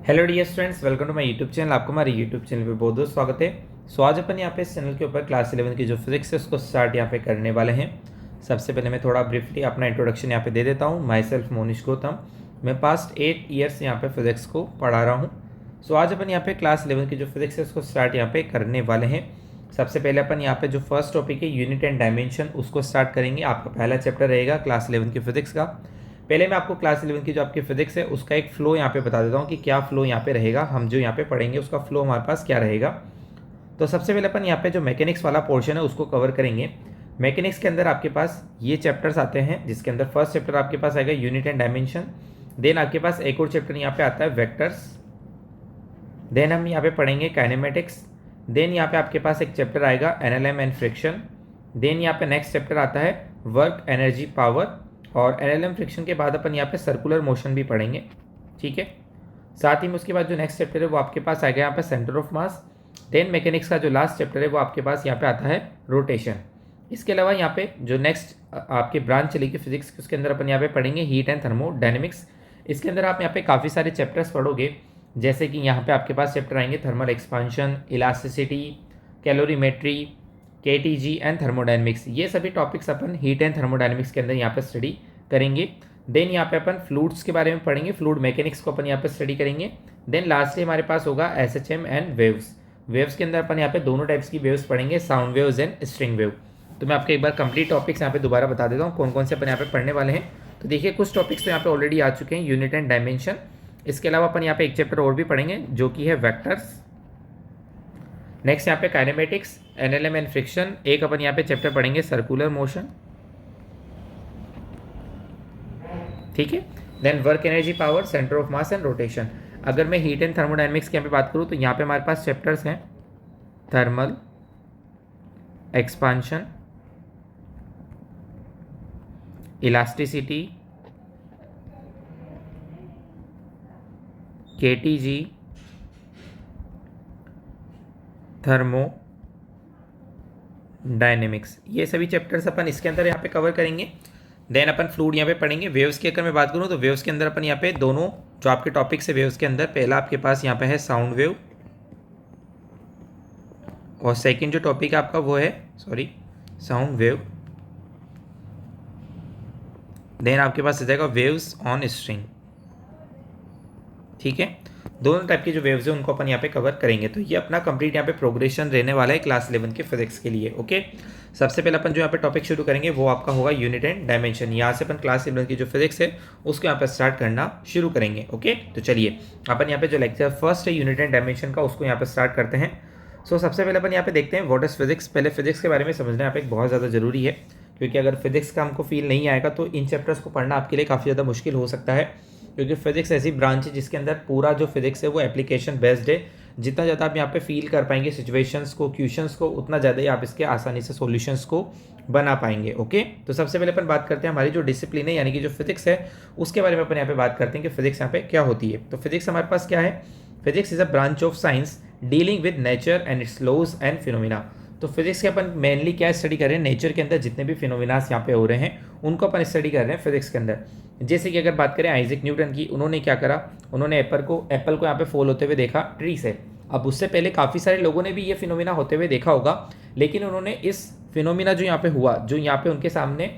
Hello dear students, welcome to my YouTube channel. आपको हमारे YouTube channel पे बहुत बहुत स्वागत है। सो आज अपन यहाँ पे इस चैनल के ऊपर क्लास 11 की जो फिजिक्स है उसको स्टार्ट यहाँ पे करने वाले हैं। सबसे पहले मैं थोड़ा ब्रीफली अपना इंट्रोडक्शन यहाँ पे दे देता हूँ। माई सेल्फ मोनिश गौतम, मैं पास्ट 8 ईयर्स यहाँ पे फिजिक्स को पढ़ा रहा हूँ। सो आज अपन यहाँ पे क्लास 11 की जो फिजिक्स है उसको स्टार्ट यहाँ पे करने वाले हैं। सबसे पहले अपन यहाँ पे जो फर्स्ट टॉपिक है यूनिट एंड डायमेंशन उसको स्टार्ट करेंगे। आपका पहला चैप्टर रहेगा क्लास 11 की फिजिक्स का। पहले मैं आपको क्लास 11 की जो आपकी फिजिक्स है उसका एक फ्लो यहाँ पे बता देता हूँ कि क्या फ्लो यहाँ पे रहेगा। हम जो यहाँ पे पढ़ेंगे उसका फ्लो हमारे पास क्या रहेगा। तो सबसे पहले अपन यहाँ पे जो मैकेनिक्स वाला पोर्शन है उसको कवर करेंगे। मैकेनिक्स के अंदर आपके पास ये चैप्टर्स आते हैं, जिसके अंदर फर्स्ट चैप्टर आपके पास आएगा यूनिट एंड डायमेंशन। देन आपके पास एक और चैप्टर यहाँ पे आता है वेक्टर्स। देन हम यहाँ पे पढ़ेंगे काइनेमेटिक्स। देन यहाँ पे आपके पास एक चैप्टर आएगा एनएलएम एंड फ्रिक्शन। देन यहाँ पे नेक्स्ट चैप्टर आता है वर्क एनर्जी पावर। और एनएलएम फ्रिक्शन के बाद अपन यहाँ पे सर्कुलर मोशन भी पढ़ेंगे, ठीक है। साथ ही में उसके बाद जो नेक्स्ट चैप्टर है वो आपके पास आएगा यहाँ पे centre of mass. Then mechanics का जो लास्ट चैप्टर है वो आपके पास यहाँ पे आता है रोटेशन। इसके अलावा यहाँ पे जो नेक्स्ट आपकी ब्रांच चलेगी फिजिक्स की, उसके अंदर अपन यहाँ पे पढ़ेंगे हीट एंड थर्मोडायनेमिक्स। इसके अंदर आप यहाँ पे काफ़ी सारे चैप्टर्स पढ़ोगे, जैसे कि यहाँ पे आपके पास चैप्टर आएंगे thermal expansion, elasticity, calorimetry, KTG and thermodynamics. ये सभी topics upon heat and thermodynamics के अंदर यहाँ पे स्टडी करेंगे। देन यहाँ पे अपन फ्लूइड्स के बारे में पढ़ेंगे, फ्लूइड मैकेनिक्स को अपन यहाँ पे स्टडी करेंगे। देन लास्टली हमारे पास होगा SHM एंड वेव्स। वेव्स के अंदर अपन यहाँ पे दोनों टाइप्स की वेव्स पढ़ेंगे, sound waves and string wave. तो मैं आपको एक बार कंप्लीट टॉपिक्स यहाँ पे दोबारा बता देता हूँ कौन कौन से अपन यहाँ पे पढ़ने वाले हैं। तो देखिए कुछ टॉपिक्स तो यहाँ पे ऑलरेडी आ चुके हैं, यूनिट एंड डायमेंशन। इसके अलावा अपन यहाँ पे एक चैप्टर और भी पढ़ेंगे जो कि है वेक्टर्स। नेक्स्ट यहाँ पे काइनेमेटिक्स, एनएलएम एंड फ्रिक्शन। एक अपन यहाँ पे चैप्टर पढ़ेंगे सर्कुलर मोशन, ठीक है। Then work energy power, centre of mass and rotation. अगर मैं हीट एंड थर्मोडायनेमिक्स की यहाँ पे बात करूँ तो यहाँ पे हमारे पास चैप्टर्स हैं thermal expansion, elasticity, KTG, thermo dynamics. ये सभी चैप्टर्स अपन इसके अंदर यहाँ पे कवर करेंगे। देन अपन फ्लूइड यहाँ पे पढ़ेंगे। वेव्स की अगर मैं बात करूँ तो वेव्स के अंदर अपन यहाँ पे दोनों जो आपके टॉपिक्स है वेव्स के अंदर, पहला आपके पास यहाँ पे है साउंड वेव और सेकंड जो टॉपिक आपका वो है साउंड वेव। देन आपके पास आ जाएगा वेव्स ऑन स्ट्रिंग, ठीक है। दोनों टाइप की जो वेव्स है उनको अपन यहाँ पे कवर करेंगे। तो ये अपना कंप्लीट यहाँ पे प्रोग्रेशन रहने वाला है क्लास 11 के फिजिक्स के लिए, ओके। सबसे पहले अपन जो यहाँ पे टॉपिक शुरू करेंगे वो आपका होगा यूनिट एंड डायमेंशन। यहाँ से अपन क्लास 11 की जो फिजिक्स है उसको यहाँ पे स्टार्ट करना शुरू करेंगे, ओके। तो चलिए अपन यहाँ पे जो लेक्चर फर्स्ट है यूनिट एंड डायमेंशन का उसको यहाँ पे स्टार्ट करते हैं। सो सबसे पहले अपन यहाँ पे देखते हैं व्हाट इज फिजिक्स। पहले फिजिक्स के बारे में समझना यहाँ पे बहुत ज़्यादा जरूरी है, क्योंकि अगर फिजिक्स का हमको फील नहीं आएगा तो इन चैप्टर्स को पढ़ना आपके लिए काफ़ी ज़्यादा मुश्किल हो सकता है, क्योंकि फिजिक्स ऐसी ब्रांच है जिसके अंदर पूरा जो फिजिक्स है वो एप्लीकेशन बेस्ड है। जितना ज़्यादा आप यहाँ पे फील कर पाएंगे सिचुएशंस को, क्वेश्चंस को, उतना ज़्यादा ही आप इसके आसानी से सॉल्यूशंस को बना पाएंगे, ओके। तो सबसे पहले अपन बात करते हैं हमारी जो डिसिप्लिन है यानी कि जो फिजिक्स है उसके बारे में अपन यहाँ पे बात करते हैं कि फिजिक्स यहाँ पे क्या होती है। तो फिजिक्स हमारे पास क्या है? Physics is a branch of science dealing with nature and its laws and phenomena. तो फिजिक्स के अपन मेनली क्या स्टडी कर रहे हैं? नेचर के अंदर जितने भी फिनोमिनास यहाँ पे हो रहे हैं उनको अपन स्टडी कर रहे हैं फिजिक्स के अंदर। जैसे कि अगर बात करें आइजैक न्यूटन की, उन्होंने क्या करा, उन्होंने एप्पल को यहाँ पे फॉल होते हुए देखा ट्री से। अब उससे पहले काफ़ी सारे लोगों ने भी ये फिनोमिना होते हुए देखा होगा, लेकिन उन्होंने इस फिनोमिना जो यहाँ पे हुआ, जो यहाँ पे उनके सामने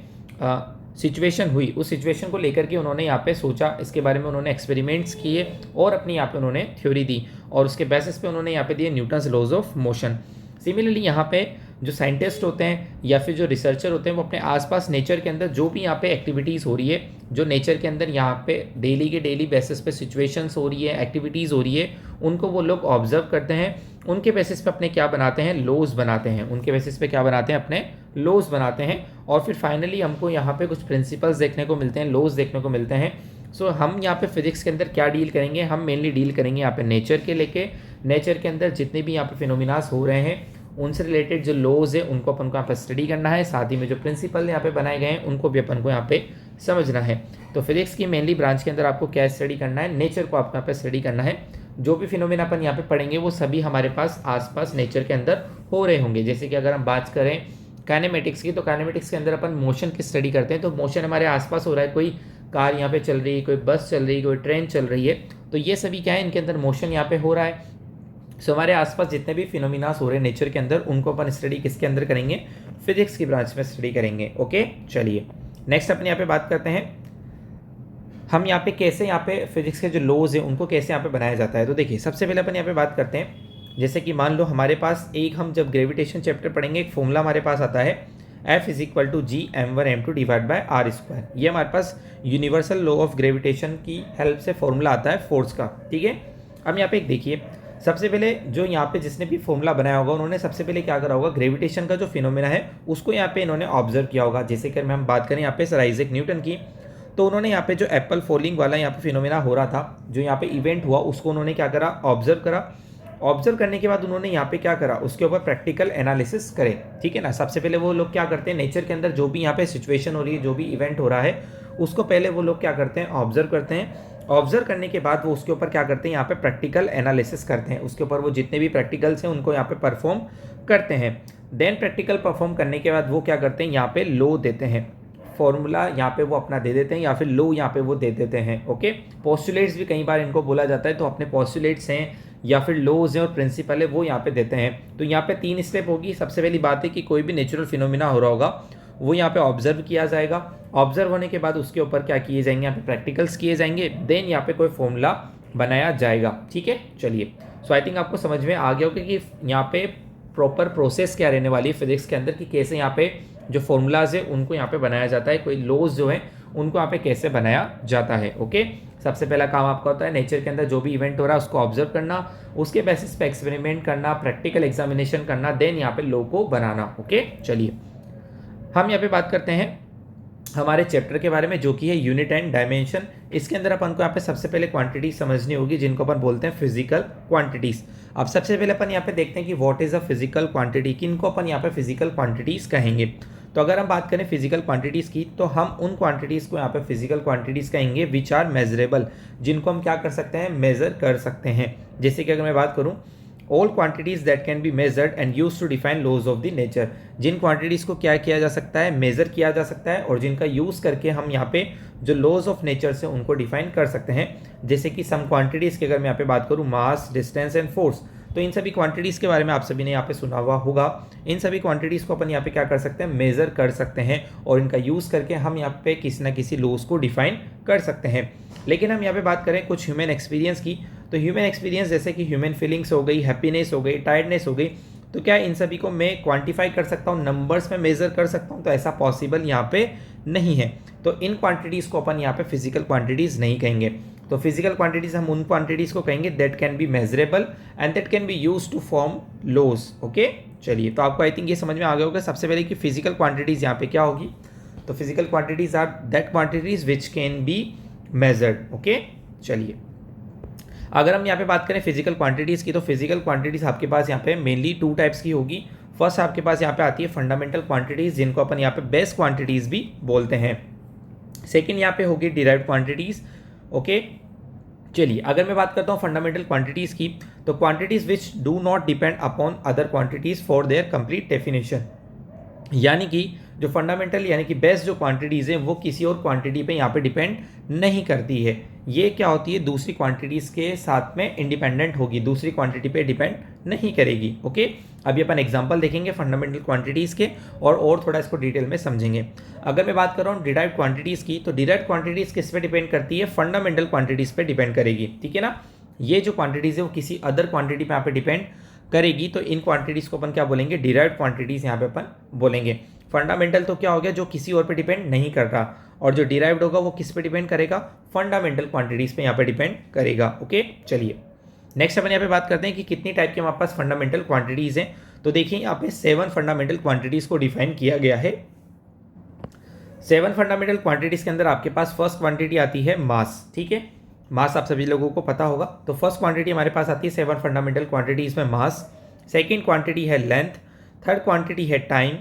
सिचुएशन हुई, उस सिचुएशन को लेकर के उन्होंने यहाँ पे सोचा, इसके बारे में उन्होंने एक्सपेरिमेंट्स किए और अपनी यहाँ पे उन्होंने थ्योरी दी और उसके बेसिस पे उन्होंने यहाँ पे दिए Newton's laws of motion. Similarly यहाँ पे जो साइंटिस्ट होते हैं या फिर जो रिसर्चर होते हैं वो अपने आसपास नेचर के अंदर जो भी यहाँ पे एक्टिविटीज़ हो रही है, जो नेचर के अंदर यहाँ पे डेली के डेली बेसिस पे सिचुएशंस हो रही है, एक्टिविटीज़ हो रही है, उनको वो लोग ऑब्जर्व करते हैं। उनके बेसिस पे अपने क्या बनाते हैं? लॉज बनाते हैं। उनके बेसिस पे क्या बनाते हैं? अपने लॉज बनाते हैं। और फिर फाइनली हमको यहाँ पे कुछ प्रिंसिपल्स देखने को मिलते हैं, लॉज देखने को मिलते हैं। सो हम यहाँ पे फिजिक्स के अंदर क्या डील करेंगे? हम मेनली डील करेंगे यहाँ पे नेचर के लेके। नेचर के अंदर जितने भी यहाँ पे फिनोमिनास हो रहे हैं उनसे रिलेटेड जो लॉज है उनको अपन को यहाँ पे स्टडी करना है। साथ ही में जो प्रिंसिपल यहाँ पे बनाए गए हैं उनको भी अपन को यहाँ पे समझना है। तो फिजिक्स की मेनली ब्रांच के अंदर आपको क्या स्टडी करना है? नेचर को आपको यहाँ पे स्टडी करना है। जो भी फिनोमिना अपन यहाँ पे पढ़ेंगे वो सभी हमारे पास आसपास नेचर के अंदर हो रहे होंगे। जैसे कि अगर हम बात करें काइनेमेटिक्स की, तो काइनेमेटिक्स के अंदर अपन मोशन की स्टडी करते हैं। तो मोशन हमारे आसपास हो रहा है, कोई कार यहाँ पे चल रही है, कोई बस चल रही है, कोई ट्रेन चल रही है, तो ये सभी क्या है, इनके अंदर मोशन यहाँ पे हो रहा है। सो हमारे आसपास जितने भी फिनोमिनास हो रहे हैं नेचर के अंदर, उनको अपन स्टडी किसके अंदर करेंगे, फिजिक्स की ब्रांच में स्टडी करेंगे। ओके चलिए नेक्स्ट अपन यहाँ पे बात करते हैं, हम यहाँ पे कैसे यहाँ पे फिजिक्स के जो लॉज हैं उनको कैसे यहाँ पे बनाया जाता है। तो देखिए सबसे पहले अपन यहाँ पे बात करते हैं, जैसे कि मान लो हमारे पास एक, हम जब ग्रेविटेशन चैप्टर पढ़ेंगे एक फॉर्मूला हमारे पास आता है F = G m1m2 divide by r square. ये हमारे पास यूनिवर्सल लॉ ऑफ ग्रेविटेशन की हेल्प से फॉर्मूला आता है फोर्स का, ठीक है। अब यहाँ पे एक देखिए, सबसे पहले जो यहाँ पे जिसने भी फॉर्मूला बनाया होगा उन्होंने सबसे पहले क्या करा होगा, ग्रेविटेशन का जो फिनोमेना है उसको यहाँ पे इन्होंने ऑब्जर्व किया होगा। जैसे कि हम बात करें यहाँ पे सर आइजैक न्यूटन की, तो उन्होंने यहाँ पे जो एप्पल फॉलिंग वाला यहाँ पे फिनोमेना हो रहा था, जो यहाँ पे इवेंट हुआ, उसको उन्होंने क्या करा, ऑब्जर्व करा। ऑब्जर्व करने के बाद उन्होंने यहाँ पे क्या करा, उसके ऊपर प्रैक्टिकल एनालिसिस करे, ठीक है ना। सबसे पहले वो लोग क्या करते हैं, नेचर के अंदर जो भी यहाँ पे सिचुएशन हो रही है, जो भी इवेंट हो रहा है, उसको पहले वो लोग क्या करते हैं, ऑब्जर्व करते हैं। ऑब्जर्व करने के बाद वो उसके ऊपर क्या करते हैं, यहाँ पे प्रैक्टिकल एनालिसिस करते हैं। उसके ऊपर वो जितने भी प्रैक्टिकल्स हैं उनको यहाँ पे परफॉर्म करते हैं। देन प्रैक्टिकल परफॉर्म करने के बाद वो क्या करते हैं, यहाँ पे लो देते हैं, फॉर्मूला यहाँ पे वो अपना दे देते हैं, या फिर लो यहाँ पे वो दे देते हैं। ओके, पोस्टुलेट्स भी कई बार इनको बोला जाता है, तो अपने पोस्टुलेट्स हैं या फिर लॉज हैं और प्रिंसिपल है वो यहाँ पे देते हैं। तो यहाँ पे 3 स्टेप होगी। सबसे पहली बात है कि कोई भी नेचुरल फिनोमिना हो रहा होगा वो यहाँ पे ऑब्जर्व किया जाएगा। ऑब्जर्व होने के बाद उसके ऊपर क्या किए जाएंगे, यहाँ पे प्रैक्टिकल्स किए जाएंगे। देन यहाँ पे कोई फॉर्मूला बनाया जाएगा, ठीक है। चलिए, सो आई थिंक आपको समझ में आ गया होगा कि यहाँ पे प्रॉपर प्रोसेस क्या रहने वाली है फिजिक्स के अंदर, कि कैसे यहाँ पे जो फॉर्मूलाज है उनको यहाँ पे बनाया जाता है, कोई लॉज जो है उनको यहाँ पे कैसे बनाया जाता है। ओके, सबसे पहला काम आपका होता है नेचर के अंदर जो भी इवेंट हो रहा है उसको ऑब्जर्व करना, उसके बेसिस पे एक्सपेरिमेंट करना, प्रैक्टिकल एग्जामिनेशन करना, देन यहाँ पे लॉ को बनाना। ओके चलिए, हम यहाँ पे बात करते हैं हमारे चैप्टर के बारे में, जो कि है यूनिट एंड डायमेंशन। इसके अंदर अपन को यहाँ पे सबसे पहले क्वांटिटी समझनी होगी, जिनको अपन बोलते हैं फिजिकल क्वांटिटीज। अब सबसे पहले अपन यहाँ पे देखते हैं कि what is a physical quantity, किनको अपन यहाँ पे फिजिकल क्वांटिटीज कहेंगे। तो अगर हम बात करें फिजिकल क्वांटिटीज़ की, तो हम उन क्वांटिटीज़ को यहाँ पे फिजिकल क्वांटिटीज़ कहेंगे विच आर मेजरेबल, जिनको हम क्या कर सकते हैं, मेज़र कर सकते हैं। जैसे कि अगर मैं बात करूँ, all quantities that can be measured and use to define laws of the nature, जिन क्वांटिटीज़ को क्या किया जा सकता है, मेज़र किया जा सकता है, और जिनका यूज़ करके हम यहाँ पे जो लॉज ऑफ नेचर से उनको डिफाइन कर सकते हैं। जैसे कि सम क्वांटिटीज़ की अगर मैं यहाँ पे बात करूँ, मास, डिस्टेंस एंड फोर्स, तो इन सभी क्वांटिटीज़ के बारे में आप सभी ने यहाँ पे सुना हुआ होगा। इन सभी क्वांटिटीज़ को अपन यहाँ पे क्या कर सकते हैं, मेज़र कर सकते हैं, और इनका यूज़ करके हम यहाँ पे किसी ना किसी लॉज को डिफाइन कर सकते हैं। लेकिन हम यहाँ पे बात करें कुछ ह्यूमन एक्सपीरियंस की, तो ह्यूमन एक्सपीरियंस जैसे कि ह्यूमन फीलिंग्स हो गई, हैप्पीनेस हो गई, टायर्डनेस हो गई, तो क्या इन सभी को मैं क्वान्टिफाई कर सकता हूँ, नंबर्स में मेज़र कर सकता हूँ? तो ऐसा पॉसिबल यहाँ पे नहीं है। तो इन क्वांटिटीज़ को अपन यहाँ पे फिजिकल क्वांटिटीज़ नहीं कहेंगे। तो फिजिकल क्वांटिटीज़ हम उन क्वांटिटीज़ को कहेंगे that can be measurable and that can be use to form laws. Okay चलिए, तो आपको आई थिंक ये समझ में आ गया होगा सबसे पहले कि फिजिकल क्वांटिटीज़ यहाँ पे क्या होगी। तो physical quantities are that quantities which can be measured. Okay चलिए, अगर हम यहाँ पे बात करें फिजिकल क्वांटिटीज़ की, तो फिजिकल क्वांटिटीज़ आपके पास यहाँ पे मेनली 2 टाइप्स की होगी। फर्स्ट आपके पास यहाँ पे आती है फंडामेंटल क्वांटिटीज़, जिनको अपन यहाँ पे बेस क्वांटिटीज़ भी बोलते हैं। सेकंड यहाँ पे होगी डिराइव्ड क्वांटिटीज़। ओके चलिए, अगर मैं बात करता हूँ फंडामेंटल क्वांटिटीज़ की, तो quantities which do not depend upon other quantities for their complete definition, यानी कि जो फंडामेंटल यानी कि बेस जो क्वांटिटीज़ हैं वो किसी और क्वांटिटी पे यहाँ पे डिपेंड नहीं करती है। ये क्या होती है, दूसरी क्वांटिटीज़ के साथ में इंडिपेंडेंट होगी, दूसरी क्वांटिटी पे डिपेंड नहीं करेगी। ओके, अभी अपन एग्जांपल देखेंगे फंडामेंटल क्वांटिटीज़ के, और थोड़ा इसको डिटेल में समझेंगे। अगर मैं बात कर रहा हूँ डिराइव्ड क्वांटिटीज़ की, तो डिराइव्ड क्वांटिटीज़ किस पे डिपेंड करती है, फंडामेंटल क्वांटिटीज़ पे डिपेंड करेगी, ठीक है ना। ये जो क्वांटिटीज़ है वो किसी अदर क्वांटिटी पे यहाँ पे डिपेंड करेगी, तो इन क्वांटिटीज़ को अपन क्या बोलेंगे, डिराइव्ड क्वांटिटीज़ यहाँ पे अपन बोलेंगे। फंडामेंटल तो क्या हो गया, जो किसी और पे डिपेंड नहीं कर रहा, और जो डिराइव्ड होगा वो किस पे डिपेंड करेगा, फंडामेंटल क्वांटिटीज़ पे यहाँ पे डिपेंड करेगा। ओके चलिए, नेक्स्ट अपन यहाँ पे बात करते हैं कि कितनी टाइप के हमारे पास फंडामेंटल क्वांटिटीज़ हैं। तो देखिए यहाँ पे 7 फंडामेंटल क्वांटिटीज़ को डिफाइन किया गया है। 7 फंडामेंटल क्वांटिटीज़ के अंदर आपके पास फर्स्ट क्वांटिटी आती है मास, ठीक है। मास आप सभी लोगों को पता होगा। तो फर्स्ट क्वांटिटी हमारे पास आती है 7 फंडामेंटल क्वांटिटीज़ में मास। सेकेंड क्वांटिटी है लेंथ, थर्ड क्वांटिटी है टाइम,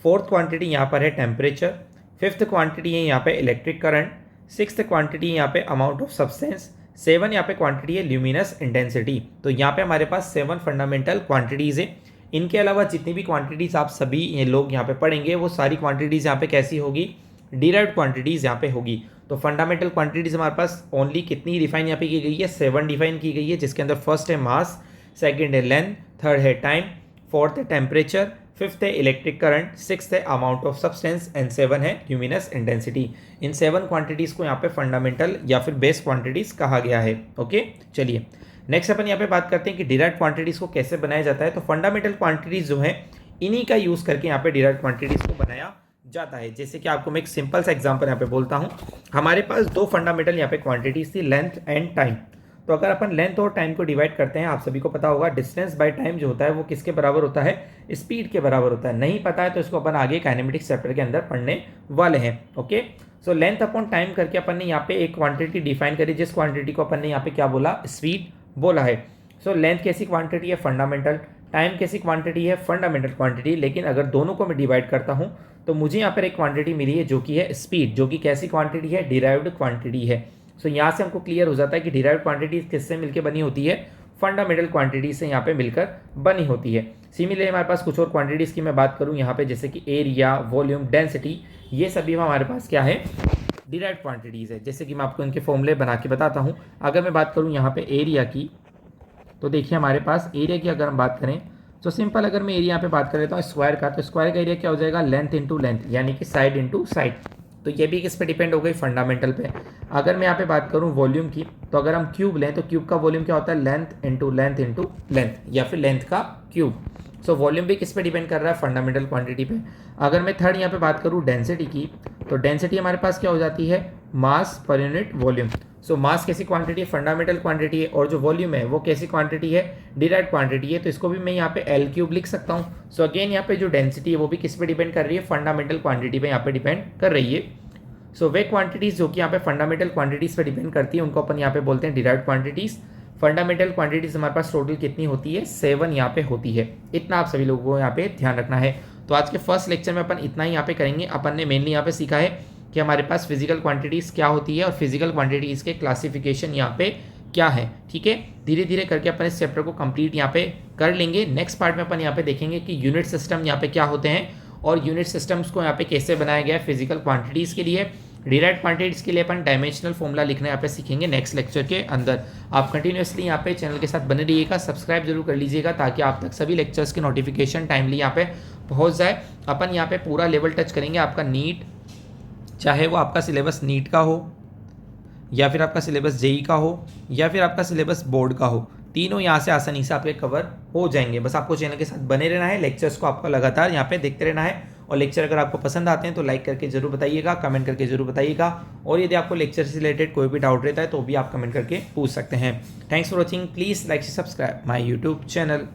फोर्थ क्वांटिटी यहाँ पर है टेम्परेचर, फिफ्थ क्वांटिटी है यहाँ पे इलेक्ट्रिक करंट, सिक्स्थ क्वांटिटी यहाँ पे अमाउंट ऑफ सब्सटेंस, 7 यहाँ पे क्वांटिटी है ल्यूमिनस इंटेंसिटी। तो यहाँ पे हमारे पास 7 फंडामेंटल क्वांटिटीज़ है। इनके अलावा जितनी भी क्वांटिटीज़ आप सभी ये लोग यहाँ पे पढ़ेंगे वो सारी क्वांटिटीज़ यहाँ पे कैसी होगी, डिराइव्ड क्वांटिटीज़ यहाँ पे होगी। तो फंडामेंटल क्वांटिटीज हमारे पास ओनली कितनी डिफाइन यहाँ पे की गई है, 7 डिफाइन की गई है, जिसके अंदर फर्स्ट है मास, सेकंड है लेंथ, थर्ड है टाइम, फोर्थ है टेम्परेचर, फिफ्थ है इलेक्ट्रिक करंट, सिक्स्थ है अमाउंट ऑफ सब्सटेंस एंड 7 है ल्यूमिनस इंटेंसिटी। इन 7 क्वांटिटीज को यहाँ पे फंडामेंटल या फिर बेस क्वांटिटीज कहा गया है। ओके, चलिए नेक्स्ट अपन यहाँ पे बात करते हैं कि डिराइव्ड क्वांटिटीज को कैसे बनाया जाता है। तो फंडामेंटल क्वांटिटीज जो है इन्हीं का यूज करके यहाँ पे डिराइव्ड क्वांटिटीज को बनाया जाता है। जैसे कि आपको मैं एक सिंपल सा एग्जांपल यहाँ पे बोलता हूँ। हमारे पास 2 फंडामेंटल यहाँ पे क्वांटिटीज थी, लेंथ एंड टाइम। तो अगर अपन लेंथ और टाइम को डिवाइड करते हैं, आप सभी को पता होगा डिस्टेंस बाय टाइम जो होता है वो किसके बराबर होता है, स्पीड के बराबर होता है। नहीं पता है तो इसको अपन आगे काइनेमेटिक्स चैप्टर के अंदर पढ़ने वाले हैं। Okay, so length upon time करके अपन ने यहाँ पे एक क्वांटिटी डिफाइन करी, जिस क्वांटिटी को अपन ने यहाँ पे क्या बोला, स्पीड बोला है। सो लेंथ कैसी क्वांटिटी है, फंडामेंटल। टाइम कैसी क्वांटिटी है, फंडामेंटल क्वांटिटी। लेकिन अगर दोनों को मैं डिवाइड करता हूँ तो मुझे यहाँ पर एक क्वांटिटी मिली है जो कि है स्पीड, जो कि कैसी क्वांटिटी है, डिराइव्ड क्वांटिटी है। सो यहाँ से हमको क्लियर हो जाता है कि डिराइव्ड क्वांटिटी किससे मिलकर बनी होती है, फंडामेंटल क्वांटिटी से यहाँ पे मिलकर बनी होती है। सिमिलरली हमारे पास कुछ और क्वांटिटीज़ की मैं बात करूँ यहाँ पे, जैसे कि एरिया, वॉल्यूम, डेंसिटी, ये सभी हमारे पास क्या है, डिराइव्ड क्वांटिटीज़ है। जैसे कि मैं आपको इनके फॉर्मूले बना के बताता हूँ। अगर मैं बात करूँ यहाँ पे एरिया की, तो देखिए हमारे पास एरिया की अगर हम बात करें तो सिंपल, अगर मैं एरिया यहाँ पे बात कर लेता हूँ स्क्वायर का, तो स्क्वायर का एरिया क्या हो जाएगा, लेंथ इंटू लेंथ, यानी कि साइड इंटू साइड। तो ये भी किस पे डिपेंड हो गई, फंडामेंटल पे। अगर मैं यहाँ पे बात करूँ वॉल्यूम की, तो अगर हम क्यूब लें तो क्यूब का वॉल्यूम क्या होता है, length into length into length, या फिर लेंथ का क्यूब। सो वॉल्यूम भी किस पे डिपेंड कर रहा है, फंडामेंटल क्वांटिटी पे। अगर मैं थर्ड यहाँ पे बात करूँ डेंसिटी की, तो डेंसिटी हमारे पास क्या हो जाती है, मास पर यूनिट वॉल्यूम। सो मास कैसी क्वांटिटी है, फंडामेंटल क्वांटिटी है, और जो वॉल्यूम है वो कैसी क्वांटिटी है, डिराइव्ड क्वांटिटी है। तो इसको भी मैं यहाँ पे एल क्यूब लिख सकता हूँ। सो अगेन यहाँ पे जो डेंसिटी है वो भी किस पे डिपेंड कर रही है, फंडामेंटल क्वांटिटी पे यहाँ पे डिपेंड कर रही है। सो वे क्वांटिटीज जो कि यहाँ पे फंडामेंटल क्वांटिटीज पे डिपेंड करती है उनको अपन यहाँ पे बोलते हैं डिराइव्ड क्वांटिटीज। फंडामेंटल क्वांटिटीज हमारे पास टोटल कितनी होती है, 7 यहाँ पे होती है। इतना आप सभी लोगों को यहाँ पे ध्यान रखना है। तो आज के फर्स्ट लेक्चर में अपन इतना ही यहाँ पे करेंगे। अपन ने मेनली यहाँ पे सीखा है कि हमारे पास फिजिकल क्वांटिटीज़ क्या होती है और फिजिकल क्वांटिटीज़ के क्लासिफिकेशन यहाँ पे क्या है। ठीक है, धीरे धीरे करके अपन इस चैप्टर को कंप्लीट यहाँ पे कर लेंगे। नेक्स्ट पार्ट में अपन यहाँ पे देखेंगे कि यूनिट सिस्टम यहाँ पे क्या होते हैं और यूनिट सिस्टम्स को यहाँ पे कैसे बनाया गया है फिजिकल क्वांटिटीज़ के लिए। डिराइव्ड क्वांटिटीज़ के लिए अपन डायमेंशनल फॉर्मूला लिखना यहाँ पे सीखेंगे नेक्स्ट लेक्चर के अंदर। आप कंटिन्यूसली यहाँ पे चैनल के साथ बने रहिएगा, सब्सक्राइब जरूर कर लीजिएगा ताकि आप तक सभी लेक्चर्स के नोटिफिकेशन टाइमली यहाँ पे पहुँच जाए। अपन यहाँ पे पूरा लेवल टच करेंगे आपका नीट, चाहे वो आपका सिलेबस नीट का हो या फिर आपका सिलेबस जेई का हो या फिर आपका सिलेबस बोर्ड का हो, तीनों यहाँ से आसानी से आपके कवर हो जाएंगे। बस आपको चैनल के साथ बने रहना है, लेक्चर्स को आपको लगातार यहाँ पे देखते रहना है। और लेक्चर अगर आपको पसंद आते हैं तो लाइक करके जरूर बताइएगा, कमेंट करके जरूर बताइएगा। और यदि आपको लेक्चर से रिलेटेड कोई भी डाउट रहता है तो भी आप कमेंट करके पूछ सकते हैं। Thanks for watching, please like subscribe my YouTube channel.